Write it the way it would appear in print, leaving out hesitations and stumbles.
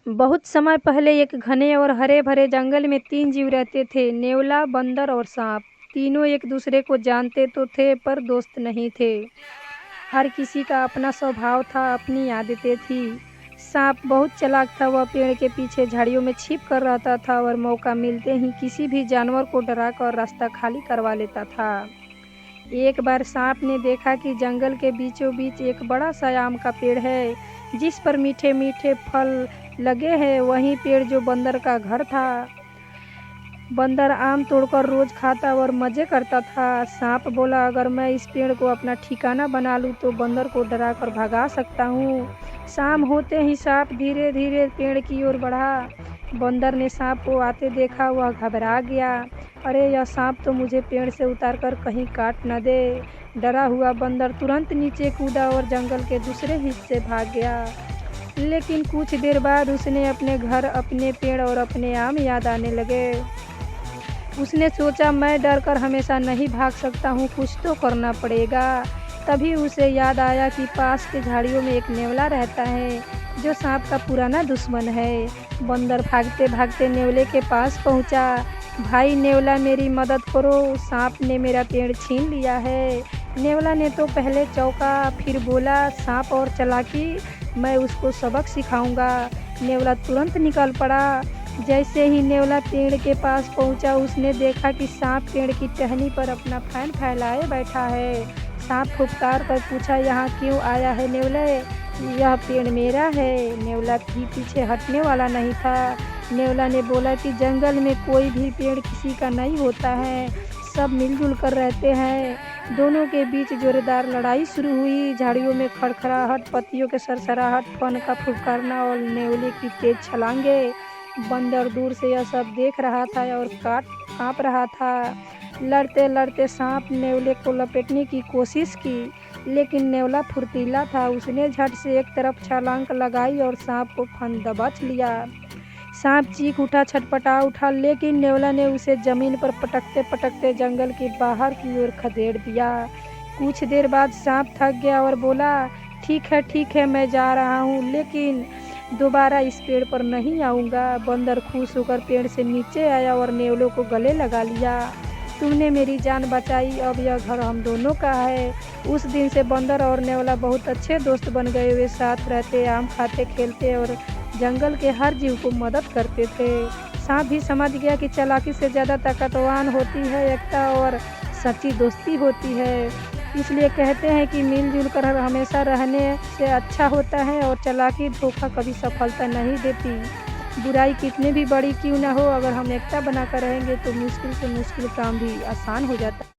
बहुत समय पहले एक घने और हरे भरे जंगल में 3 जीव रहते थे, नेवला, बंदर और सांप। तीनों एक दूसरे को जानते तो थे पर दोस्त नहीं थे। हर किसी का अपना स्वभाव था, अपनी आदतें थी। सांप बहुत चालाक था, वह पेड़ के पीछे झाड़ियों में छिप कर रहता था और मौका मिलते ही किसी भी जानवर को डराकर रास्ता खाली करवा लेता था। एक बार सांप ने देखा कि जंगल के बीचों बीच एक बड़ा सा आम का पेड़ है, जिस पर मीठे मीठे फल लगे हैं। वहीं पेड़ जो बंदर का घर था। बंदर आम तोड़कर रोज खाता और मजे करता था। सांप बोला, अगर मैं इस पेड़ को अपना ठिकाना बना लूं तो बंदर को डराकर भगा सकता हूँ। शाम होते ही सांप धीरे धीरे पेड़ की ओर बढ़ा। बंदर ने सांप को आते देखा, वह घबरा गया। अरे, यह सांप तो मुझे पेड़ से उतारकर कहीं काट न दे। डरा हुआ बंदर तुरंत नीचे कूदा और जंगल के दूसरे हिस्से भाग गया। लेकिन कुछ देर बाद उसने अपने घर, अपने पेड़ और अपने आम याद आने लगे। उसने सोचा, मैं डरकर हमेशा नहीं भाग सकता हूँ, कुछ तो करना पड़ेगा। तभी उसे याद आया कि पास के झाड़ियों में एक नेवला रहता है, जो सांप का पुराना दुश्मन है। बंदर भागते भागते नेवले के पास पहुँचा। भाई नेवला, मेरी मदद करो, सांप ने मेरा पेड़ छीन लिया है। नेवला ने तो पहले चौंका, फिर बोला, सांप और चालाकी, मैं उसको सबक सिखाऊंगा। नेवला तुरंत निकल पड़ा। जैसे ही नेवला पेड़ के पास पहुंचा, उसने देखा कि सांप पेड़ की टहनी पर अपना फैन फैलाए बैठा है। सांप फुफकार कर पूछा, यहाँ क्यों आया है नेवले? यह पेड़ मेरा है। नेवला भी पीछे हटने वाला नहीं था। नेवला ने बोला कि जंगल में कोई भी पेड़ किसी का नहीं होता है, सब मिलजुल कर रहते हैं। दोनों के बीच जोरदार लड़ाई शुरू हुई। झाड़ियों में खड़खड़ाहट, पत्तियों के सरसराहट, फन का फुफकारना और नेवले की तेज छलांगे। बंदर दूर से यह सब देख रहा था और कांप रहा था। लड़ते लड़ते सांप नेवले को लपेटने की कोशिश की, लेकिन नेवला फुर्तीला था। उसने झट से एक तरफ छलांग लगाई और सांप को फन दबोच लिया। सांप चीख उठा, छटपटा उठा, लेकिन नेवला ने उसे जमीन पर पटकते पटकते जंगल के बाहर की ओर खदेड़ दिया। कुछ देर बाद सांप थक गया और बोला, ठीक है, मैं जा रहा हूँ, लेकिन दोबारा इस पेड़ पर नहीं आऊँगा। बंदर खुश होकर पेड़ से नीचे आया और नेवले को गले लगा लिया। तुमने मेरी जान बचाई, अब यह घर हम दोनों का है। उस दिन से बंदर और नेवला बहुत अच्छे दोस्त बन गए। वे साथ रहते, आम खाते, खेलते और जंगल के हर जीव को मदद करते थे। सांप भी समझ गया कि चालाकी से ज़्यादा ताकतवान होती है एकता और सच्ची दोस्ती होती है। इसलिए कहते हैं कि मिलजुल कर हमेशा रहने से अच्छा होता है, और चालाकी, धोखा कभी सफलता नहीं देती। बुराई कितनी भी बड़ी क्यों ना हो, अगर हम एकता बनाकर रहेंगे तो मुश्किल से मुश्किल काम भी आसान हो जाता है।